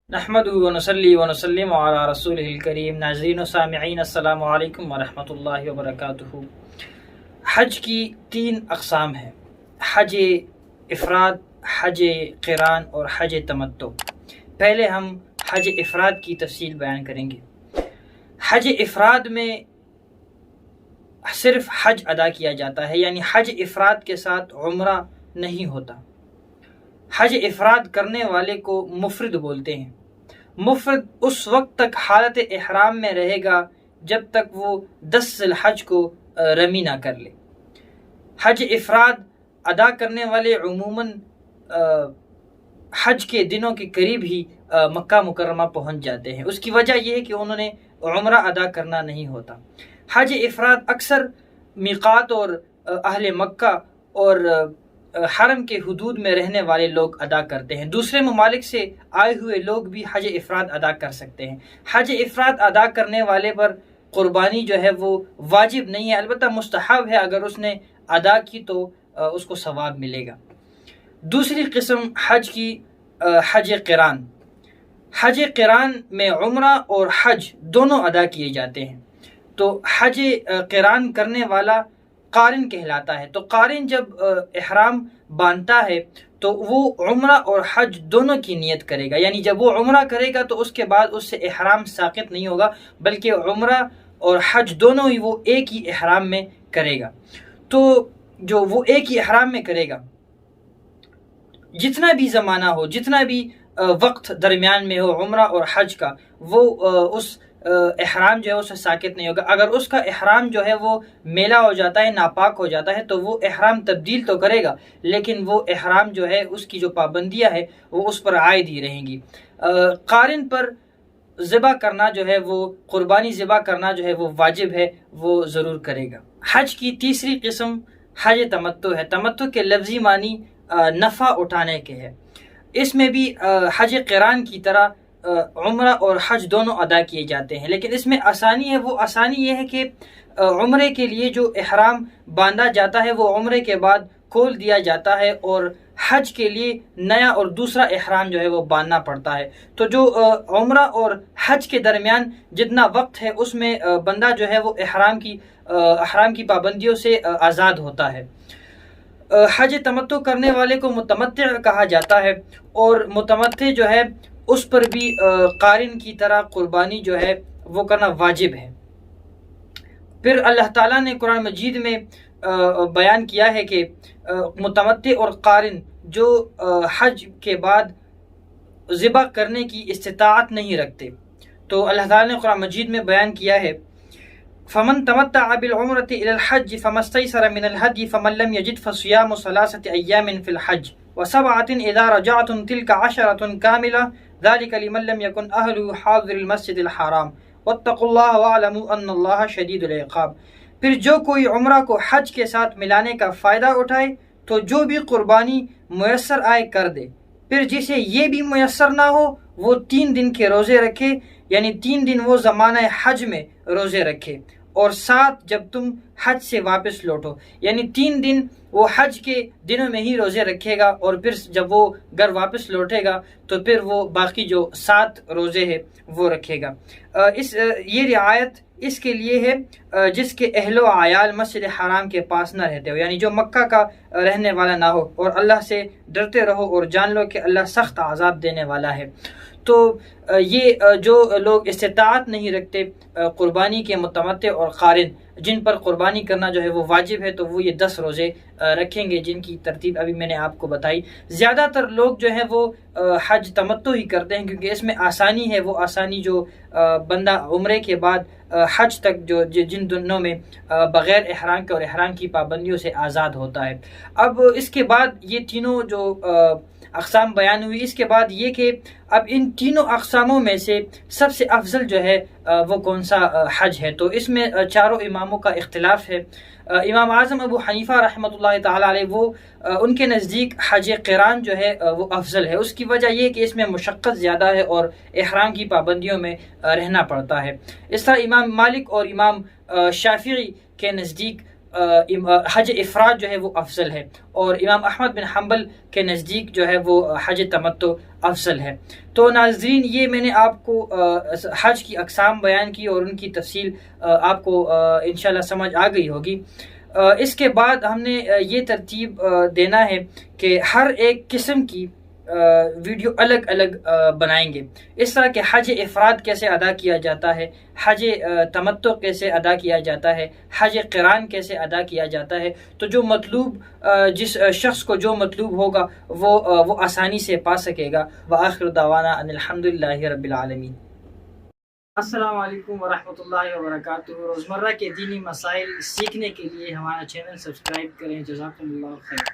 نحمدہ ونصلی ونسلم علی رسولہ الکریم۔ ناظرین و سامعین، السلام علیکم ورحمۃ اللہ وبرکاتہ۔ حج کی 3 اقسام ہیں: حج افراد، حج قران اور حج تمتع۔ پہلے ہم حج افراد کی تفصیل بیان کریں گے۔ حج افراد میں صرف حج ادا کیا جاتا ہے، یعنی حج افراد کے ساتھ عمرہ نہیں ہوتا۔ حج افراد کرنے والے کو مفرد بولتے ہیں۔ مفرد اس وقت تک حالت احرام میں رہے گا جب تک وہ 10 ذی الحج کو رمی نہ کر لے۔ حج افراد ادا کرنے والے عموماً حج کے دنوں کے قریب ہی مکہ مکرمہ پہنچ جاتے ہیں۔ اس کی وجہ یہ ہے کہ انہوں نے عمرہ ادا کرنا نہیں ہوتا۔ حج افراد اکثر میقات اور اہل مکہ اور حرم کے حدود میں رہنے والے لوگ ادا کرتے ہیں۔ دوسرے ممالک سے آئے ہوئے لوگ بھی حج افراد ادا کر سکتے ہیں۔ حج افراد ادا کرنے والے پر قربانی جو ہے وہ واجب نہیں ہے، البتہ مستحب ہے۔ اگر اس نے ادا کی تو اس کو ثواب ملے گا۔ دوسری قسم حج کی حج قران۔ حج قران میں عمرہ اور حج دونوں ادا کیے جاتے ہیں۔ تو حج قران کرنے والا قارن کہلاتا ہے۔ تو قارن جب احرام باندھتا ہے تو وہ عمرہ اور حج دونوں کی نیت کرے گا، یعنی جب وہ عمرہ کرے گا تو اس کے بعد اس سے احرام ساقط نہیں ہوگا، بلکہ عمرہ اور حج دونوں ہی وہ ایک ہی احرام میں کرے گا۔ تو جو وہ ایک ہی احرام میں کرے گا، جتنا بھی زمانہ ہو، جتنا بھی وقت درمیان میں ہو عمرہ اور حج کا، وہ اس احرام جو ہے اس سے ساقط نہیں ہوگا۔ اگر اس کا احرام جو ہے وہ میلا ہو جاتا ہے، ناپاک ہو جاتا ہے، تو وہ احرام تبدیل تو کرے گا، لیکن وہ احرام جو ہے اس کی جو پابندیاں ہے وہ اس پر عائد ہی رہیں گی۔ قارن پر ذبح کرنا جو ہے وہ قربانی ذبح کرنا جو ہے وہ واجب ہے، وہ ضرور کرے گا۔ حج کی تیسری قسم حج تمتع ہے۔ تمتع کے لفظی معنی نفع اٹھانے کے ہے۔ اس میں بھی حج قران کی طرح عمرہ اور حج دونوں ادا کیے جاتے ہیں، لیکن اس میں آسانی ہے۔ وہ آسانی یہ ہے کہ عمرے کے لیے جو احرام باندھا جاتا ہے وہ عمرے کے بعد کھول دیا جاتا ہے، اور حج کے لیے نیا اور دوسرا احرام جو ہے وہ باندھنا پڑتا ہے۔ تو جو عمرہ اور حج کے درمیان جتنا وقت ہے اس میں بندہ جو ہے وہ احرام کی پابندیوں سے آزاد ہوتا ہے۔ حج تمتع کرنے والے کو متمتع کہا جاتا ہے، اور متمتع جو ہے اس پر بھی قارن کی طرح قربانی جو ہے وہ کرنا واجب ہے۔ پھر اللہ تعالیٰ نے قرآن مجید میں بیان کیا ہے کہ متمتع اور قارن جو حج کے بعد ذبح کرنے کی استطاعت نہیں رکھتے، تو اللہ تعالیٰ نے قرآن مجید میں بیان کیا ہے فَمَن تَمَتَّعَ بِالْعُمْرَةِ إِلَى الْحَجِّ فَمَا اسْتَيْسَرَ مِنَ الْهَدْيِ فَمَن لَّمْ يَجِدْ فَصِيَامُ 3 أَيَّامٍ فِي الْحَجِّ و7 إِذَا رَجَعْتُمْ تِلْكَ 10 كَامِلَةٌ ذَلِكَ لِمَن لَّمْ يَكُنْ أَهْلُهُ حَاضِرِ الْمَسْجِدِ الْحَرَامِ وَاتَّقُوا اللَّهَ وَاعْلَمُوا أَنَّ اللَّهَ شَدِيدُ الْعِقَابِ۔ پھر جو کوئی عمرہ کو حج کے ساتھ ملانے کا فائدہ اٹھائے تو جو بھی قربانی میسر آئے کر دے۔ پھر جسے یہ بھی میسر نہ ہو وہ 3 دن کے روزے رکھے، یعنی 3 دن وہ زمانہ حج میں روزے رکھے، اور 7 جب تم حج سے واپس لوٹو، یعنی 3 دن وہ حج کے دنوں میں ہی روزے رکھے گا، اور پھر جب وہ گھر واپس لوٹے گا تو پھر وہ باقی جو 7 روزے ہیں وہ رکھے گا۔ یہ رعایت اس کے لیے ہے جس کے اہل و عیال مسجد حرام کے پاس نہ رہتے ہو، یعنی جو مکہ کا رہنے والا نہ ہو، اور اللہ سے ڈرتے رہو اور جان لو کہ اللہ سخت عذاب دینے والا ہے۔ تو یہ جو لوگ استطاعت نہیں رکھتے قربانی کے متمتع اور قارن، جن پر قربانی کرنا جو ہے وہ واجب ہے، تو وہ یہ 10 روزے رکھیں گے، جن کی ترتیب ابھی میں نے آپ کو بتائی۔ زیادہ تر لوگ جو ہیں وہ حج تمتع ہی کرتے ہیں، کیونکہ اس میں آسانی ہے، وہ آسانی جو بندہ عمرے کے بعد حج تک جن دنوں میں بغیر احرام کے اور احرام کی پابندیوں سے آزاد ہوتا ہے۔ اب اس کے بعد یہ تینوں جو اقسام بیان ہوئی، اس کے بعد یہ کہ اب ان تینوں اقساموں میں سے سب سے افضل جو ہے وہ کون سا حج ہے، تو اس میں چاروں اماموں کا اختلاف ہے۔ امام اعظم ابو حنیفہ رحمۃ اللہ تعالیٰ علیہ وہ ان کے نزدیک حج قران جو ہے وہ افضل ہے۔ اس کی وجہ یہ کہ اس میں مشقت زیادہ ہے اور احرام کی پابندیوں میں رہنا پڑتا ہے۔ اس طرح امام مالک اور امام شافعی کے نزدیک حج افراد جو ہے وہ افضل ہے، اور امام احمد بن حنبل کے نزدیک جو ہے وہ حج تمتع افضل ہے۔ تو ناظرین، یہ میں نے آپ کو حج کی اقسام بیان کی اور ان کی تفصیل آپ کو انشاءاللہ سمجھ آ گئی ہوگی۔ اس کے بعد ہم نے یہ ترتیب دینا ہے کہ ہر ایک قسم کی ویڈیو الگ الگ بنائیں گے، اس طرح کہ حج افراد کیسے ادا کیا جاتا ہے، حج تمتع کیسے ادا کیا جاتا ہے، حج قران کیسے ادا کیا جاتا ہے، تو جو مطلوب جس شخص کو جو مطلوب ہوگا وہ آسانی سے پا سکے گا۔ وآخر دعوانا ان الحمدللہ رب العالمین۔ السلام علیکم ورحمۃ اللہ وبرکاتہ۔ روزمرہ کے دینی مسائل سیکھنے کے لیے ہمارا چینل سبسکرائب کریں۔ جزاکم اللہ خیر۔